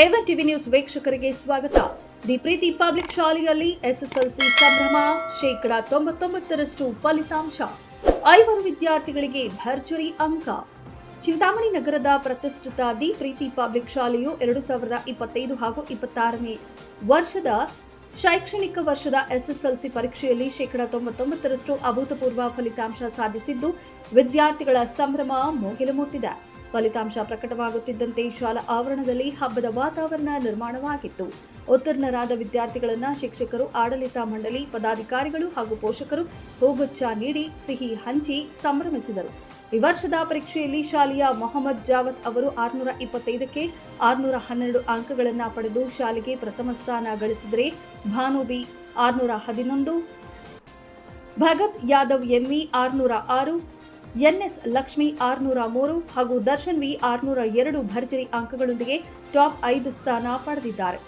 ಎವನ್ TV news ವೀಕ್ಷಕರಿಗೆ ಸ್ವಾಗತ. The Preethi public ಶಾಲೆಯಲ್ಲಿ ಎಸ್ಎಸ್ಎಲ್ಸಿ ಸಂಭ್ರಮ. 99% ಫಲಿತಾಂಶ. 5 ವಿದ್ಯಾರ್ಥಿಗಳಿಗೆ ಭರ್ಜರಿ ಅಂಕ. ಚಿಂತಾಮಣಿ ನಗರದ ಪ್ರತಿಷ್ಠಿತ ದಿ ಪ್ರೀತಿ ಪಬ್ಲಿಕ್ ಶಾಲೆಯು 2025 ಹಾಗೂ 26ನೇ ವರ್ಷದ ಶೈಕ್ಷಣಿಕ ವರ್ಷದ ಎಸ್ಎಸ್ಎಲ್ಸಿ ಪರೀಕ್ಷೆಯಲ್ಲಿ 99% ಅಭೂತಪೂರ್ವ ಫಲಿತಾಂಶ ಸಾಧಿಸಿದ್ದು ವಿದ್ಯಾರ್ಥಿಗಳ ಸಂಭ್ರಮ ಮುಗಿಲು ಮುಟ್ಟಿದೆ. ಫಲಿತಾಂಶ ಪ್ರಕಟವಾಗುತ್ತಿದ್ದಂತೆ ಶಾಲಾ ಆವರಣದಲ್ಲಿ ಹಬ್ಬದ ವಾತಾವರಣ ನಿರ್ಮಾಣವಾಗಿತ್ತು. ಉತ್ತೀರ್ಣರಾದ ವಿದ್ಯಾರ್ಥಿಗಳನ್ನು ಶಿಕ್ಷಕರು, ಆಡಳಿತ ಮಂಡಳಿ ಪದಾಧಿಕಾರಿಗಳು ಹಾಗೂ ಪೋಷಕರು ಹೂಗುಚ್ಛ ನೀಡಿ ಸಿಹಿ ಹಂಚಿ ಸಂಭ್ರಮಿಸಿದರು. ಈ ವರ್ಷದ ಪರೀಕ್ಷೆಯಲ್ಲಿ ಶಾಲೆಯ ಮೊಹಮ್ಮದ್ ಜಾವದ್ ಅವರು 625ಕ್ಕೆ 612 ಅಂಕಗಳನ್ನು ಪಡೆದು ಶಾಲೆಗೆ ಪ್ರಥಮ ಸ್ಥಾನ ಗಳಿಸಿದರೆ, Bhanu B 611, Bhagat Yadav MV 606, NS Lakshmi 603 ಹಾಗೂ ದರ್ಶನ್ ವಿ 602 ಭರ್ಜರಿ ಅಂಕಗಳೊಂದಿಗೆ ಟಾಪ್ 5 ಸ್ಥಾನ ಪಡೆದಿದ್ದಾರೆ.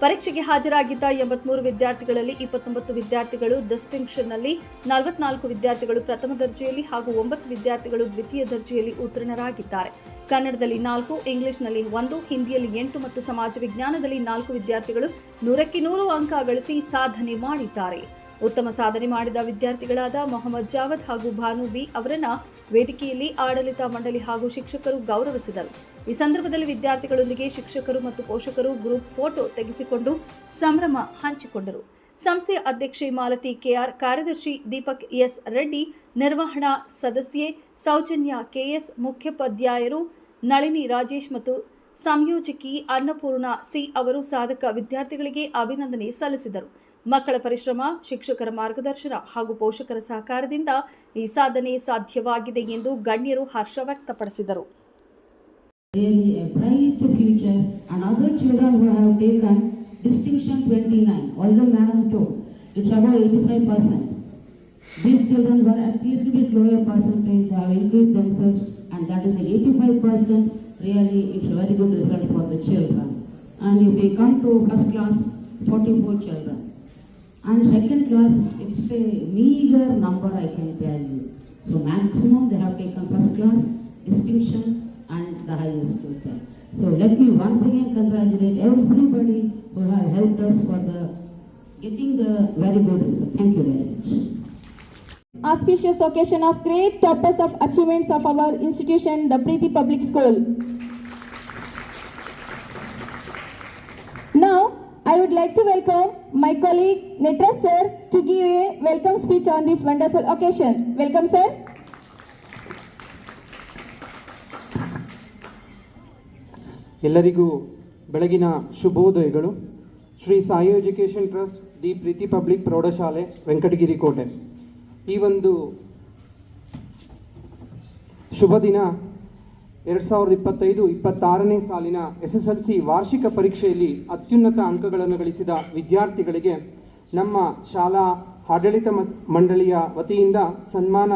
ಪರೀಕ್ಷೆಗೆ ಹಾಜರಾಗಿದ್ದ 83 ವಿದ್ಯಾರ್ಥಿಗಳಲ್ಲಿ 29 ವಿದ್ಯಾರ್ಥಿಗಳು ಡಿಸ್ಟಿಂಕ್ಷನ್ನಲ್ಲಿ, 44 ವಿದ್ಯಾರ್ಥಿಗಳು ಪ್ರಥಮ ದರ್ಜೆಯಲ್ಲಿ ಹಾಗೂ 9 ವಿದ್ಯಾರ್ಥಿಗಳು ದ್ವಿತೀಯ ದರ್ಜೆಯಲ್ಲಿ ಉತ್ತೀರ್ಣರಾಗಿದ್ದಾರೆ. ಕನ್ನಡದಲ್ಲಿ 4, ಇಂಗ್ಲಿಷ್ನಲ್ಲಿ 1, ಹಿಂದಿಯಲ್ಲಿ 8 ಮತ್ತು ಸಮಾಜ ವಿಜ್ಞಾನದಲ್ಲಿ 4 ವಿದ್ಯಾರ್ಥಿಗಳು 100ಕ್ಕೆ 100 ಅಂಕ ಗಳಿಸಿ ಸಾಧನೆ ಮಾಡಿದ್ದಾರೆ. ಉತ್ತಮ ಸಾಧನೆ ಮಾಡಿದ ವಿದ್ಯಾರ್ಥಿಗಳಾದ ಮೊಹಮ್ಮದ್ ಜಾವದ್ ಹಾಗೂ ಭಾನು ಬಿ ಅವರನ್ನ ವೇದಿಕೆಯಲ್ಲಿ ಆಡಳಿತ ಮಂಡಳಿ ಹಾಗೂ ಶಿಕ್ಷಕರು ಗೌರವಿಸಿದರು. ಈ ಸಂದರ್ಭದಲ್ಲಿ ವಿದ್ಯಾರ್ಥಿಗಳೊಂದಿಗೆ ಶಿಕ್ಷಕರು ಮತ್ತು ಪೋಷಕರು ಗ್ರೂಪ್ ಫೋಟೋ ತೆಗೆಸಿಕೊಂಡು ಸಂಭ್ರಮ ಹಂಚಿಕೊಂಡರು. ಸಂಸ್ಥೆಯ ಅಧ್ಯಕ್ಷೆ ಮಾಲತಿ ಕೆಆರ್, ಕಾರ್ಯದರ್ಶಿ ದೀಪಕ್ ಎಸ್ ರೆಡ್ಡಿ, ನಿರ್ವಹಣಾ ಸದಸ್ಯೆ ಸೌಜನ್ಯ ಕೆಎಸ್, ಮುಖ್ಯೋಪಾಧ್ಯಾಯರು ನಳಿನಿ ರಾಜೇಶ್ ಮತ್ತು ಸಂಯೋಜಕಿ ಅನ್ನಪೂರ್ಣ ಸಿ ಅವರು ಸಾಧಕ ವಿದ್ಯಾರ್ಥಿಗಳಿಗೆ ಅಭಿನಂದನೆ ಸಲ್ಲಿಸಿದರು. ಮಕ್ಕಳ ಪರಿಶ್ರಮ, ಶಿಕ್ಷಕರ ಮಾರ್ಗದರ್ಶನ ಹಾಗೂ ಪೋಷಕರ ಸಹಕಾರದಿಂದ ಈ ಸಾಧನೆ ಸಾಧ್ಯವಾಗಿದೆ ಎಂದು ಗಣ್ಯರು ಹರ್ಷ ವ್ಯಕ್ತಪಡಿಸಿದರು. Distinction 29, although madam told it's about 85%. These children were at least a bit lower percentage, they have increased themselves, and that is the 85%. Really, it's a very good result for the children. And if we come to first class, 44 children. And second class, it's a meager number, I can tell you. So maximum they have taken first class, distinction, and the highest total. So let me once again congratulate everybody who have helped us for the getting the very good result. Thank you very much. Auspicious occasion of great purpose of achievements of our institution, the Preeti Public School. Now, I would like to welcome my colleague Netra sir to give a welcome speech on this wonderful occasion. Welcome sir. ಎಲ್ಲರಿಗೂ ಬೆಳಗಿನ ಶುಭೋದಯಗಳು. Shri Sai education trust the Preethi public ಪ್ರೌಢಶಾಲೆ ವೆಂಕಟಗಿರಿ ಕೋಟೆ. ಈ ಒಂದು ಶುಭ ದಿನ 2025-26ನೇ ಸಾಲಿನ SSLC ವಾರ್ಷಿಕ ಪರೀಕ್ಷೆಯಲ್ಲಿ ಅತ್ಯುನ್ನತ ಅಂಕಗಳನ್ನು ಗಳಿಸಿದ ವಿದ್ಯಾರ್ಥಿಗಳಿಗೆ ನಮ್ಮ ಶಾಲಾ ಆಡಳಿತ ಮಂಡಳಿಯ ವತಿಯಿಂದ ಸನ್ಮಾನ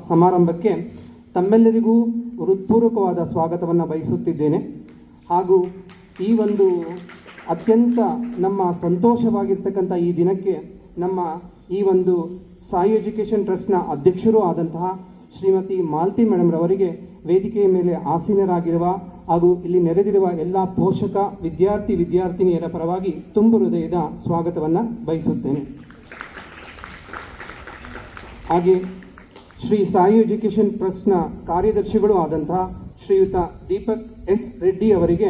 ಸಮಾರಂಭಕ್ಕೆ ತಮ್ಮೆಲ್ಲರಿಗೂ ಹೃತ್ಪೂರ್ವಕವಾದ ಸ್ವಾಗತವನ್ನು ಬಯಸುತ್ತಿದ್ದೇನೆ. ಹಾಗೂ ಈ ಒಂದು ಅತ್ಯಂತ ನಮ್ಮ ಸಂತೋಷವಾಗಿರ್ತಕ್ಕಂಥ ಈ ದಿನಕ್ಕೆ ನಮ್ಮ ಈ ಒಂದು ಸಾಯಿ ಎಜುಕೇಷನ್ ಟ್ರಸ್ಟ್ನ ಅಧ್ಯಕ್ಷರೂ ಆದಂತಹ ಶ್ರೀಮತಿ ಮಾಲತಿ ಮೇಡಮ್ ರವರಿಗೆ ವೇದಿಕೆಯ ಮೇಲೆ ಆಸೀನರಾಗಿರುವ ಹಾಗೂ ಇಲ್ಲಿ ನೆರೆದಿರುವ ಎಲ್ಲ ಪೋಷಕ ವಿದ್ಯಾರ್ಥಿನಿಯರ ಪರವಾಗಿ ತುಂಬು ಹೃದಯದ ಸ್ವಾಗತವನ್ನು ಬಯಸುತ್ತೇನೆ. ಹಾಗೆ ಶ್ರೀ ಸಾಯಿ ಎಜುಕೇಷನ್ ಟ್ರಸ್ಟ್ನ ಕಾರ್ಯದರ್ಶಿಗಳು ಆದಂತಹ ಶ್ರೀಯುತ ದೀಪಕ್ ಎಸ್ ರೆಡ್ಡಿ ಅವರಿಗೆ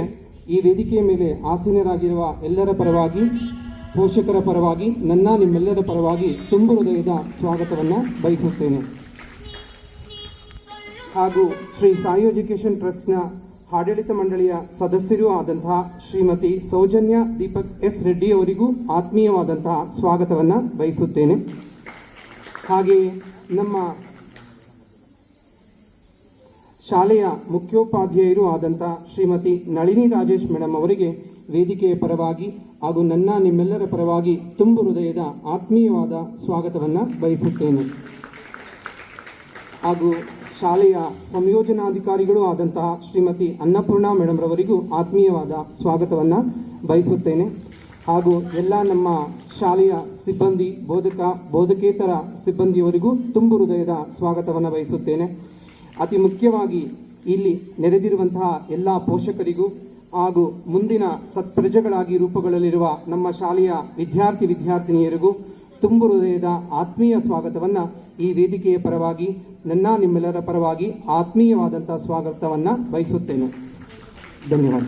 ಈ ವೇದಿಕೆಯ ಮೇಲೆ ಆಸೀನರಾಗಿರುವ ಎಲ್ಲರ ಪರವಾಗಿ, ಪೋಷಕರ ಪರವಾಗಿ, ನಿಮ್ಮೆಲ್ಲರ ಪರವಾಗಿ ತುಂಬು ಹೃದಯದ ಸ್ವಾಗತವನ್ನು ಬಯಸುತ್ತೇನೆ. ಹಾಗೂ ಶ್ರೀ ಸಾಯಿ ಎಜುಕೇಷನ್ ಟ್ರಸ್ಟ್ನ ಆಡಳಿತ ಮಂಡಳಿಯ ಸದಸ್ಯರೂ ಆದಂತಹ ಶ್ರೀಮತಿ ಸೌಜನ್ಯ ದೀಪಕ್ ಎಸ್ ರೆಡ್ಡಿ ಅವರಿಗೂ ಆತ್ಮೀಯವಾದಂತಹ ಸ್ವಾಗತವನ್ನು ಬಯಸುತ್ತೇನೆ. ಹಾಗೆಯೇ ನಮ್ಮ ಶಾಲೆಯ ಮುಖ್ಯೋಪಾಧ್ಯಾಯರು ಆದಂತಹ ಶ್ರೀಮತಿ ನಳಿನಿ ರಾಜೇಶ್ ಮೇಡಮ್ ಅವರಿಗೆ ವೇದಿಕೆಯ ಪರವಾಗಿ ಹಾಗೂ ನಿಮ್ಮೆಲ್ಲರ ಪರವಾಗಿ ತುಂಬು ಹೃದಯದ ಆತ್ಮೀಯವಾದ ಸ್ವಾಗತವನ್ನು ಬಯಸುತ್ತೇನೆ. ಹಾಗೂ ಶಾಲೆಯ ಸಂಯೋಜನಾಧಿಕಾರಿಗಳು ಆದಂತಹ ಶ್ರೀಮತಿ ಅನ್ನಪೂರ್ಣ ಮೇಡಮ್ ರವರಿಗೂ ಆತ್ಮೀಯವಾದ ಸ್ವಾಗತವನ್ನು ಬಯಸುತ್ತೇನೆ. ಹಾಗೂ ಎಲ್ಲ ನಮ್ಮ ಶಾಲೆಯ ಸಿಬ್ಬಂದಿ, ಬೋಧಕೇತರ ಸಿಬ್ಬಂದಿಯವರಿಗೂ ತುಂಬು ಹೃದಯದ ಸ್ವಾಗತವನ್ನು ಬಯಸುತ್ತೇನೆ. ಅತಿ ಮುಖ್ಯವಾಗಿ ಇಲ್ಲಿ ನೆರೆದಿರುವಂತಹ ಎಲ್ಲ ಪೋಷಕರಿಗೂ ಹಾಗೂ ಮುಂದಿನ ಸತ್ಪ್ರಜೆಗಳಾಗಿ ರೂಪುಗೊಳ್ಳಲಿರುವ ನಮ್ಮ ಶಾಲೆಯ ವಿದ್ಯಾರ್ಥಿ ವಿದ್ಯಾರ್ಥಿನಿಯರಿಗೂ ತುಂಬು ಹೃದಯದ ಆತ್ಮೀಯ ಸ್ವಾಗತವನ್ನು ಈ ವೇದಿಕೆಯ ಪರವಾಗಿ ನಿಮ್ಮೆಲ್ಲರ ಪರವಾಗಿ ಆತ್ಮೀಯವಾದಂಥ ಸ್ವಾಗತವನ್ನು ಬಯಸುತ್ತೇನೆ. ಧನ್ಯವಾದ.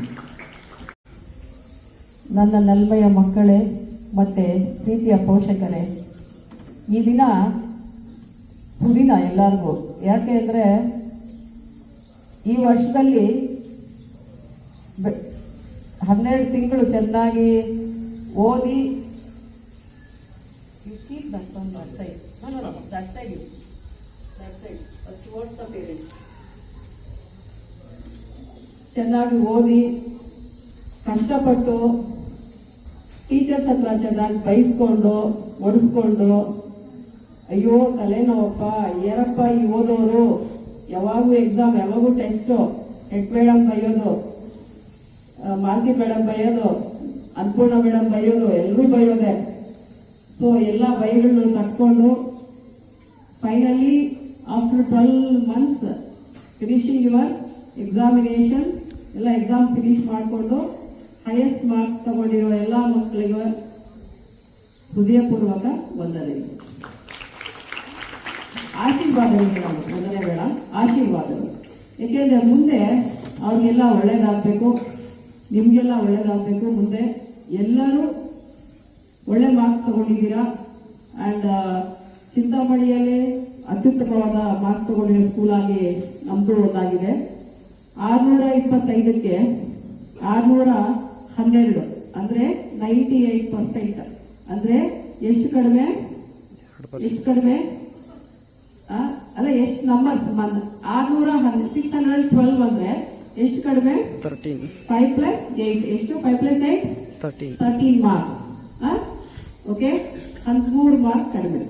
ನನ್ನ ನಲ್ಮೆಯ ಮಕ್ಕಳೇ ಮತ್ತು ಪ್ರೀತಿಯ ಪೋಷಕರೇ, ಈ ದಿನ ಸುದಿನ ಎಲ್ಲರಿಗೂ. ಯಾಕೆ ಅಂದರೆ ಈ ವರ್ಷದಲ್ಲಿ 12 ತಿಂಗಳು ಚೆನ್ನಾಗಿ ಓದಿ ಚೆನ್ನಾಗಿ ಓದಿ ಕಷ್ಟಪಟ್ಟು ಟೀಚರ್ಸ್ ಹತ್ರ ಚೆನ್ನಾಗಿ ಬೈಸ್ಕೊಂಡು ಒಡಿಸ್ಕೊಂಡು, ಅಯ್ಯೋ ತಲೆನೋವಪ್ಪ, ಏನಪ್ಪ ಈ ಓದೋರು, ಯಾವಾಗೂ ಎಕ್ಸಾಮ್, ಯಾವಾಗೂ ಟೆಸ್ಟು, ಹೆಡ್ ಮೇಡಮ್ ಬೈಯೋದು, ಮಾರ್ತಿ ಮೇಡಮ್ ಬೈಯೋದು, ಅನ್ನಪೂರ್ಣ ಮೇಡಮ್ ಬೈಯೋದು, ಎಲ್ಲರೂ ಬೈಯೋದೆ. ಸೊ ಎಲ್ಲ ಬೈಗಳನ್ನು ತಕ್ಕೊಂಡು finally after 12 months finishing your examination, ಎಲ್ಲ ಎಕ್ಸಾಮ್ ಫಿನಿಶ್ ಮಾಡಿಕೊಂಡು ಹೈಯೆಸ್ಟ್ ಮಾರ್ಕ್ಸ್ ತಗೊಂಡಿರೋ ಎಲ್ಲ ಮಕ್ಕಳಿಗೆ ಹೃದಯಪೂರ್ವಕ ವಂದನೆಗಳು, ಆಶೀರ್ವಾದಗಳು. ವಂದನೆ ಬೇಡ, ಆಶೀರ್ವಾದಗಳು. ಏಕೆಂದರೆ ಮುಂದೆ ಅವ್ರಿಗೆಲ್ಲ ಒಳ್ಳೇದಾಗಬೇಕು, ನಿಮಗೆಲ್ಲ ಒಳ್ಳೇದಾಗಬೇಕು. ಮುಂದೆ ಎಲ್ಲರೂ ಒಳ್ಳೆ ಮಾರ್ಕ್ಸ್ ತಗೊಂಡಿದ್ದೀರಾ. ಆ್ಯಂಡ್ ಚಿಂತಾಮಣಿಯಲ್ಲಿ ಅತ್ಯುತ್ತಮವಾದ ಮಾರ್ಕ್ಸ್ ತಗೊಂಡಿರೋ ಸ್ಕೂಲಾಗಿ ನಮ್ಮದು ಒಂದಾಗಿದೆ. 625ಕ್ಕೆ 612 ಅಂದರೆ 98%. ಅಂದರೆ ಎಷ್ಟು ಕಡಿಮೆ ಅಲ್ಲ, ಎಷ್ಟು ನಂಬರ್ಸ್ 612 ಅಂದರೆ ಎಷ್ಟು ಕಡಿಮೆ? 5 + 8. ಎಷ್ಟು? 5 + 8 13 ಮಾರ್ಕ್ಸ್. ಓಕೆ, 13 ಮಾರ್ಕ್ಸ್ ಕಡಿಮೆ.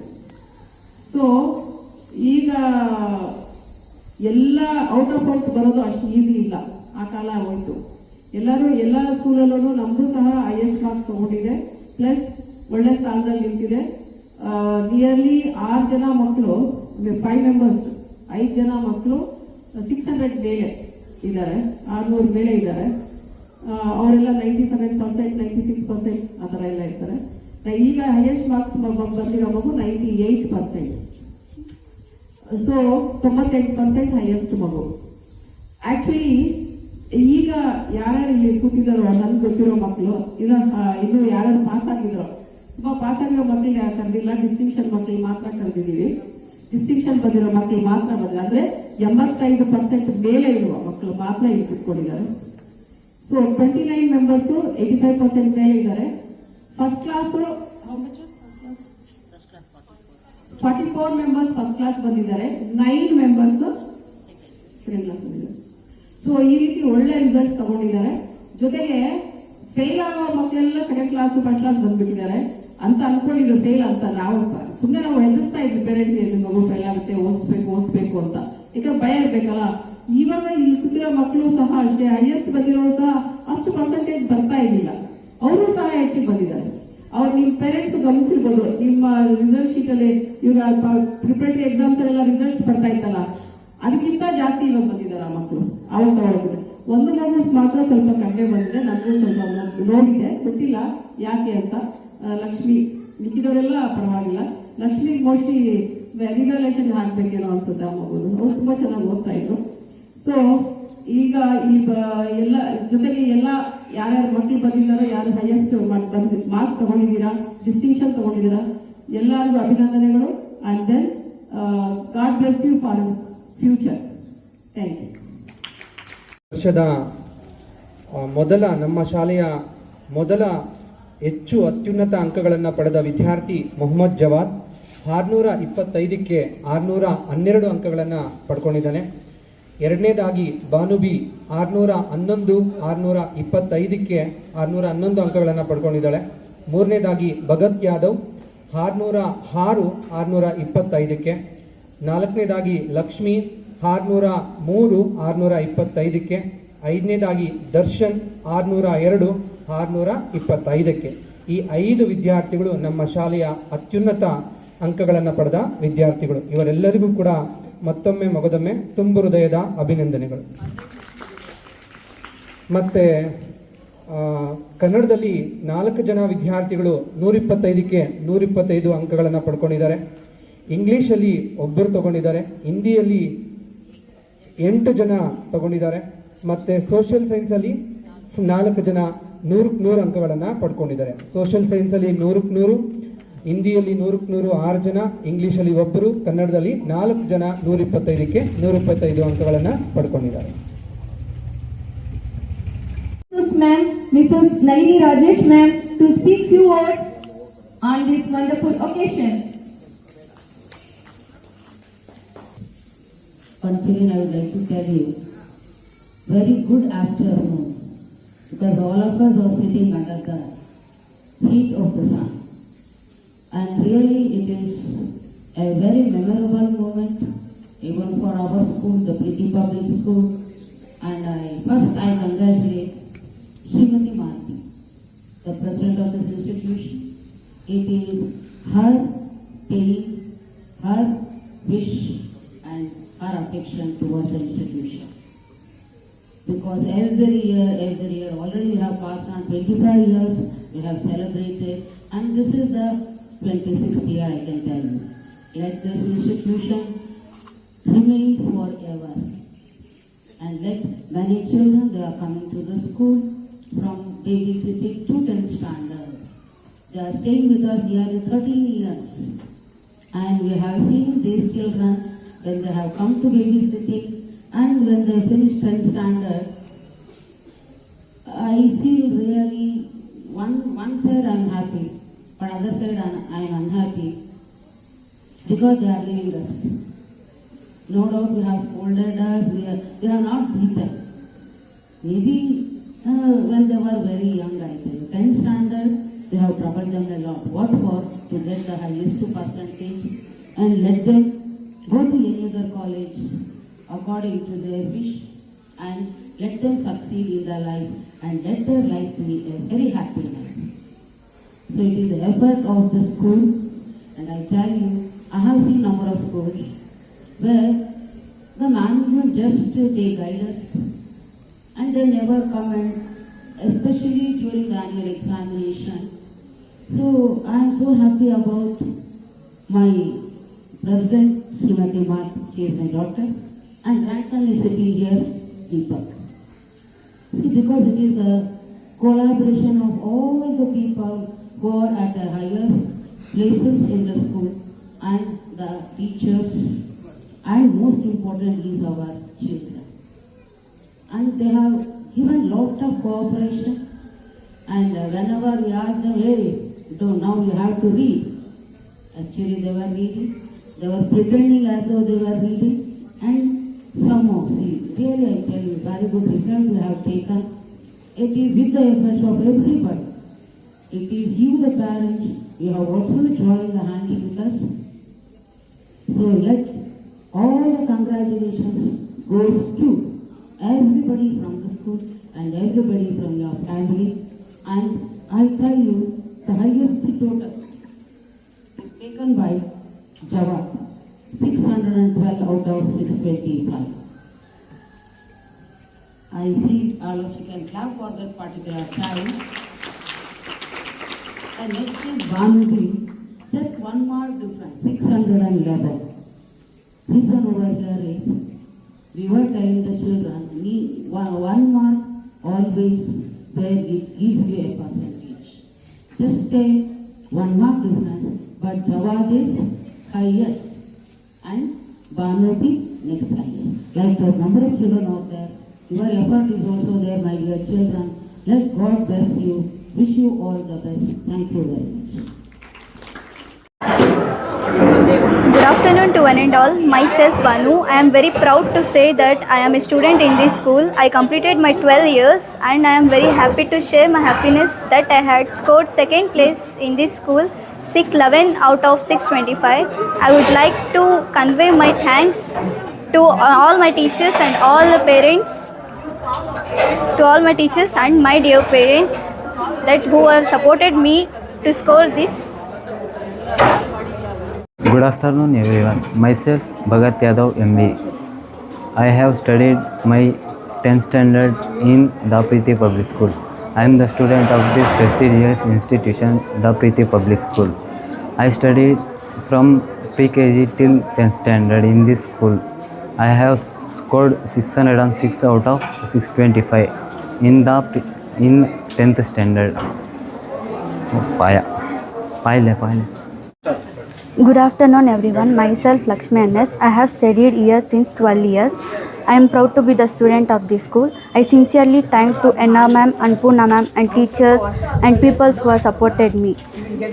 ಸೊ ಈಗ ಎಲ್ಲ ಔಟ್ ಆಫ್ ಬರೋದು ಅಷ್ಟು ಈಸಿ ಇಲ್ಲ, ಆ ಕಾಲ ಹೋಯ್ತು. ಎಲ್ಲ ಸ್ಕೂಲಲ್ಲೂ ನಮ್ಮದು ಸಹ ಹೈಯೆಸ್ಟ್ ಮಾರ್ಕ್ಸ್ ತಗೊಂಡಿದೆ, ಪ್ಲಸ್ ಒಳ್ಳೆ ಸ್ಥಾನದಲ್ಲಿ ನಿಂತಿದೆ. ನಿಯರ್ಲಿ 6 ಜನ ಮಕ್ಕಳು, 5 ಮೆಂಬರ್ಸ್, 5 ಜನ ಮಕ್ಕಳು 600 ಮೇಲೆ ಇದ್ದಾರೆ, 600 ಮೇಲೆ ಇದ್ದಾರೆ. ಅವರೆಲ್ಲ 97%, 96% ಆ ಥರ ಎಲ್ಲ ಇರ್ತಾರೆ. ಈಗ ಹೈಯೆಸ್ಟ್ ಮಾರ್ಕ್ಸ್ ಬಂದಿರೋ ಮಗು 98%. ಸೊ 98% ಹೈಯೆಸ್ಟ್ ಮಗು. ಆ್ಯಕ್ಚುಲಿ ಈಗ ಯಾರ್ಯಾರು ಇಲ್ಲಿ ಕೂತಿದ್ದಾರೋ ನನ್ಗೆ ಗೊತ್ತಿರೋ ಮಕ್ಕಳು, ಇನ್ನು ಯಾರ್ಯಾರು ಪಾಸ್ ಆಗಿದ್ರು, ತುಂಬ ಪಾಸ್ ಆಗಿರೋ ಮಕ್ಕಳಿಗೆ ಕರೆದಿಲ್ಲ, ಡಿಸ್ಟಿಂಕ್ಷನ್ ಮಕ್ಕಳಿಗೆ ಮಾತ್ರ ಕರೆದಿದ್ದೀವಿ. ಡಿಸ್ಟಿಂಕ್ಷನ್ ಬಂದಿರೋ ಮಕ್ಕಳಿಗೆ ಮಾತ್ರ ಬಂದಿದೆ. ಅಂದರೆ 85% ಮೇಲೆ ಇರುವ ಮಕ್ಕಳು ಮಾತ್ರ ಇಲ್ಲಿ ಕೂತ್ಕೊಂಡಿದ್ದಾರೆ. ಸೊ 29 ಮೆಂಬರ್ಸು 85% ಮೇಲೆ ಇದ್ದಾರೆ. First class 44 members first class ಬಂದಿದ್ದಾರೆ, 9 ಮೆಂಬರ್ಸ್ ಸೆಕೆಂಡ್ ಕ್ಲಾಸ್ ಬಂದಿದ್ದಾರೆ. ಸೊ ಈ ರೀತಿ ಒಳ್ಳೆ ರಿಸಲ್ಟ್ ತಗೊಂಡಿದ್ದಾರೆ. ಜೊತೆಗೆ ಫೇಲ್ ಆಗೋ ಮಕ್ಕಳೆಲ್ಲ ಸೆಕೆಂಡ್ ಕ್ಲಾಸ್ ಫಸ್ಟ್ ಕ್ಲಾಸ್ ಬಂದ್ಬಿಟ್ಟಿದ್ದಾರೆ ಅಂತ ಅನ್ಕೊಂಡಿದ್ರು. ಫೇಲ್ ಅಂತ ನಾವು ಸುಮ್ಮನೆ ಹೆದರ್ಸ್ತಾ ಇದ್ವಿ ಪೇರೆಂಟ್ಸ್ಗೆ, ನಿಮ್ಮ ಮಗು ಫೇಲ್ ಆಗುತ್ತೆ, ಓದಿಸ್ಬೇಕು ಅಂತ. ಯಾಕಂದ್ರೆ ಭಯ ಇರ್ಬೇಕಲ್ಲ. ಇವಾಗ ಇಲ್ಲಿ ಕೂತಿರೋ ಮಕ್ಕಳು ಸಹ ಅಷ್ಟೇ, ಹೈಯೆಸ್ಟ್ ಬಂದಿರೋರು ಸಹ ಅಷ್ಟು ಪರ್ಸೆಂಟೇಜ್ ಬರ್ತಾ ಇರಲಿಲ್ಲ, ಅವರು ಸಹ ಹೆಚ್ಚಿಗೆ ಬಂದಿದ್ದಾರೆ. ಅವ್ರು ನಿಮ್ಮ ಪೇರೆಂಟ್ಸ್ ಗಮನಿಸಿರ್ಬೋದು, ನಿಮ್ಮ ರಿಸಲ್ಟ್ ಶೀಟಲ್ಲಿ ಇವಾಗ ಪ್ರಿಪರೇಟರಿ ಎಕ್ಸಾಮ್ಸ್ ಎಲ್ಲ ರಿಸಲ್ಟ್ಸ್ ಬರ್ತಾ ಇತ್ತಲ್ಲ, ಅದಕ್ಕಿಂತ ಜಾಸ್ತಿ ಇವಾಗ ಬಂದಿದ್ದಾರೆ ಆ ಮಕ್ಕಳು. ಅವಾಗ ತಗೊಳ್ಳಿದೆ ಒಂದು ಮಗು ಮಾತ್ರ ಸ್ವಲ್ಪ ಕಡಿಮೆ ಬಂದಿದೆ, ನನಗೂ ಸ್ವಲ್ಪ ನೋಡಿದೆ, ಗೊತ್ತಿಲ್ಲ ಯಾಕೆ ಅಂತ. ಲಕ್ಷ್ಮಿ, ಮಿಕ್ಕಿದವರೆಲ್ಲ ಪರವಾಗಿಲ್ಲ. ಲಕ್ಷ್ಮಿ ಮೋಸ್ಟ್ಲಿ ರಿವ್ಯಾಲ್ಯೂಯೇಷನ್ ಹಾಕ್ಬೇಕೇನೋ ಅನ್ಸುತ್ತೆ ಆ ಮಗುದು. ಅವ್ರು ತುಂಬ ಚೆನ್ನಾಗಿ ಓದ್ತಾ ಇದ್ರು. ಸೊ ಈಗ ಎಲ್ಲ ಜೊತೆಗೆ ಎಲ್ಲ ಯಾರ್ಯಾರು ಮಕ್ಕಳು ಬಂದಿದ್ದಾರೋ, ಯಾರು ಹೈಯೆಸ್ಟ್ ಮಾರ್ಕ್ಸ್ ತಗೊಂಡಿದ್ದೀರಾ, ಡಿಸ್ಟಿಂಕ್ಷನ್ ತಗೊಂಡಿದ್ದೀರಾ, ಎಲ್ಲರಿಗೂ ಅಭಿನಂದನೆಗಳು. And then god bless you for future. Thank you. ವರ್ಷದ ನಮ್ಮ ಶಾಲೆಯ ಮೊದಲ ಹೆಚ್ಚು ಅತ್ಯುನ್ನತ ಅಂಕಗಳನ್ನು ಪಡೆದ ವಿದ್ಯಾರ್ಥಿ ಮೊಹಮ್ಮದ್ ಜವಾದ್ 625ಕ್ಕೆ 612 ಅಂಕಗಳನ್ನು ಪಡ್ಕೊಂಡಿದ್ದಾನೆ. ಎರಡನೇದಾಗಿ ಬಾನುಬಿ 611, 625ಕ್ಕೆ 611 ಅಂಕಗಳನ್ನು ಪಡ್ಕೊಂಡಿದ್ದಾಳೆ. ಮೂರನೇದಾಗಿ ಭಗತ್ ಯಾದವ್ 606, 625ಕ್ಕೆ. ನಾಲ್ಕನೇದಾಗಿ ಲಕ್ಷ್ಮಿ 603, 625ಕ್ಕೆ. ಐದನೇದಾಗಿ ದರ್ಶನ್ 602, 625ಕ್ಕೆ. ಈ 5 ವಿದ್ಯಾರ್ಥಿಗಳು ನಮ್ಮ ಶಾಲೆಯ ಅತ್ಯುನ್ನತ ಅಂಕಗಳನ್ನು ಪಡೆದ ವಿದ್ಯಾರ್ಥಿಗಳು. ಇವರೆಲ್ಲರಿಗೂ ಕೂಡ ಮತ್ತೊಮ್ಮೆ ಮಗದೊಮ್ಮೆ ತುಂಬು ಹೃದಯದ ಅಭಿನಂದನೆಗಳು. ಮತ್ತು ಕನ್ನಡದಲ್ಲಿ 4 ಜನ ವಿದ್ಯಾರ್ಥಿಗಳು 125ಕ್ಕೆ 125 ಅಂಕಗಳನ್ನು ಪಡ್ಕೊಂಡಿದ್ದಾರೆ. ಇಂಗ್ಲೀಷಲ್ಲಿ ಒಬ್ಬರು ತಗೊಂಡಿದ್ದಾರೆ. ಹಿಂದಿಯಲ್ಲಿ 8 ಜನ ತಗೊಂಡಿದ್ದಾರೆ. ಮತ್ತು ಸೋಷಿಯಲ್ ಸೈನ್ಸಲ್ಲಿ 4 ಜನ 100 ಅಂಕಗಳನ್ನು ಪಡ್ಕೊಂಡಿದ್ದಾರೆ. ಸೋಷಿಯಲ್ ಸೈನ್ಸಲ್ಲಿ 100, ಹಿಂದಿಯಲ್ಲಿ 100 6 ಜನ, ಇಂಗ್ಲೀಷಲ್ಲಿ ಒಬ್ಬರು, ಕನ್ನಡದಲ್ಲಿ 4 ಜನ 125ಕ್ಕೆ 125 ಅಂಕಗಳನ್ನು ಪಡ್ಕೊಂಡಿದ್ದಾರೆ. Ma'am, Mrs. Nalini Rajesh ma'am, to speak few words on this wonderful occasion. Once again, I would like to tell you, very good afternoon, because all of us are sitting under the heat of the sun. And really it is a very memorable moment, even for our school, the Preeti Public School. And I congratulate Srimati Marti, the president of this institution. It is her telling, her wish and her affection towards the institution. Because every year, already we have passed on 25 years, we have celebrated, and this is the 26th year, I can tell you. Let this institution remain forever. And let many children, they are coming to the school from babysitting to 10th standard. They are staying with us nearly 13 years. And we have seen these children when they have come to babysitting and when they finish 10th standard. I feel really, one side I am happy, but other side I am unhappy because they are leaving us. No doubt we have scolded us, we are not beaten. Maybe when they were very young, I think, 10th standard, we have troubled them a lot. What for? To get the highest percentage and let them go to any other college according to their wish, and let them succeed in their life and let their life be a very happy life. So it is the effort of the school, and I tell you, I have seen number of schools where the management just they guide us and they never come, and especially during the annual examination. So I am so happy about my president, Srimati Marti, she is my daughter, and grandson is sitting here, Deepak. See, because it is a collaboration of all the people who are at the higher places in the school, and the teachers, and most importantly is our children. And they have given lot of cooperation, and whenever we ask them, hey, so now you have to read. Actually they were reading, they were pretending as though they were reading, and somehow, see, really I tell you, very good result we have taken. It is with the efforts of everybody. It is you, the parents, you have also joined the hands with us. So let all the congratulations goes to everybody from the school and everybody from your family. And I tell you, the highest total is taken by Jawad, 612 out of 625. I see all of you can clap for that particular child. And next is Bhanuji, just one more difference, 611. This one over here is, we were telling the children, one mark always where it gives you a percentage. Just take 1 mark difference, but Jawad is highest and Bhanuji next highest. Like the number of children out there, your effort is also there, my dear children. Let God bless you. Wish you all the best. Thank you very much. Good afternoon to one and all. Myself Banu. I am very proud to say that I am a student in this school. I completed my 12 years and I am very happy to share my happiness that I had scored second place in this school, 611 out of 625. I would like to convey my thanks to all my teachers and all the parents, to all my teachers and my dear parents that who have supported me to score this. Good afternoon everyone. Myself Bhagat Yadav MB. I have studied my 10th standard in the Preeti Public School. I am the student of this prestigious institution, the Preeti Public School. I studied from pre-KG till 10th standard in this school. I have scored 606 out of 625 in 10th standard. Good afternoon everyone. Myself Lakshmi NS. I have studied here since 12 years. I am proud to be the student of this school. I sincerely thank to Enna ma'am and Poona ma'am and teachers and people who have supported me.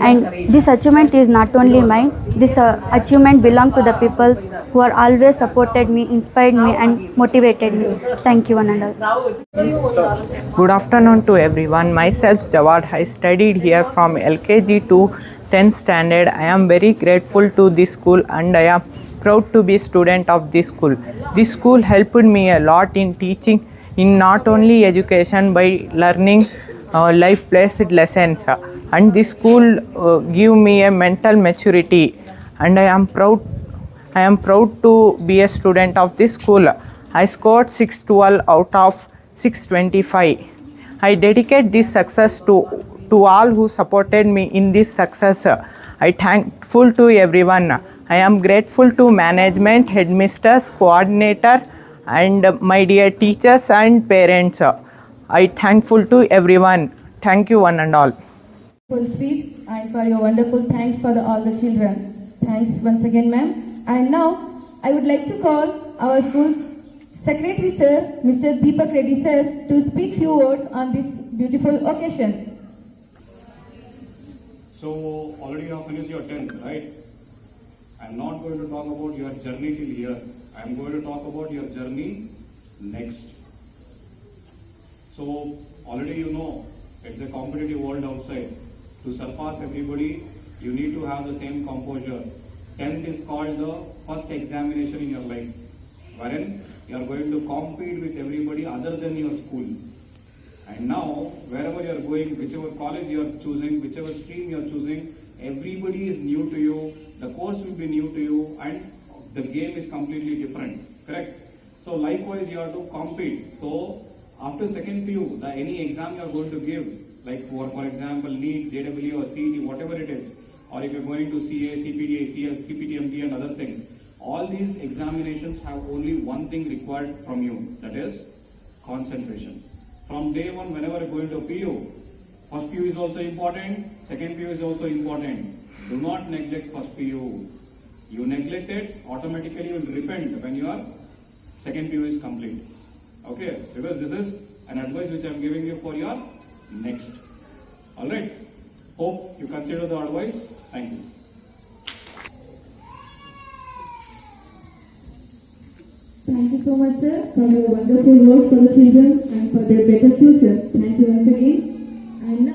And this achievement is not only mine. This achievement belongs to the people who are always supported me, inspired me and motivated me. Thank you one and all. Good afternoon to everyone. Myself Jawad. I studied here from LKG to 10th standard. I am very grateful to this school and I am proud to be a student of this school. This school helped me a lot in teaching in not only education by learning life-based lessons. And this school give me a mental maturity and I am proud to be a student of this school. I scored 612 out of 625. I dedicate this success to all who supported me in this success. I thankful to everyone. I am grateful to management, headmasters, coordinator and my dear teachers and parents. I thankful to everyone. Thank you one and all. Wonderful speech and for your wonderful thanks for all the children. Thanks once again, ma'am. And now I would like to call our school secretary sir, Mr. Deepak Reddy sir, to speak few words on this beautiful occasion. So already you have finished your 10th, right? I am not going to talk about your journey till here. I am going to talk about your journey next. So already you know it's a competitive world outside. To surpass everybody, you need to have the same composure. 10th is called the first examination in your life, wherein you are going to compete with everybody other than your school. And now, wherever you are going, whichever college you are choosing, whichever stream you are choosing, everybody is new to you, the course will be new to you, and the game is completely different, correct? So likewise, you have to compete. So after second PU, any exam you are going to give, like for example, NEET, JEE or CET, whatever it is, or if you are going to CA, CPD, ACS, CPTMT and other things, all these examinations have only one thing required from you, that is concentration. From day one, whenever you are going to PU, first PU is also important, second PU is also important. Do not neglect first PU. You neglect it, automatically you will repent when your second PU is complete. Okay, because this is an advice which I am giving you for your next. Alright, hope you consider the advice. Thank you. Thank you so much, sir, for your wonderful work for the children and for their better future. Thank you once again. And now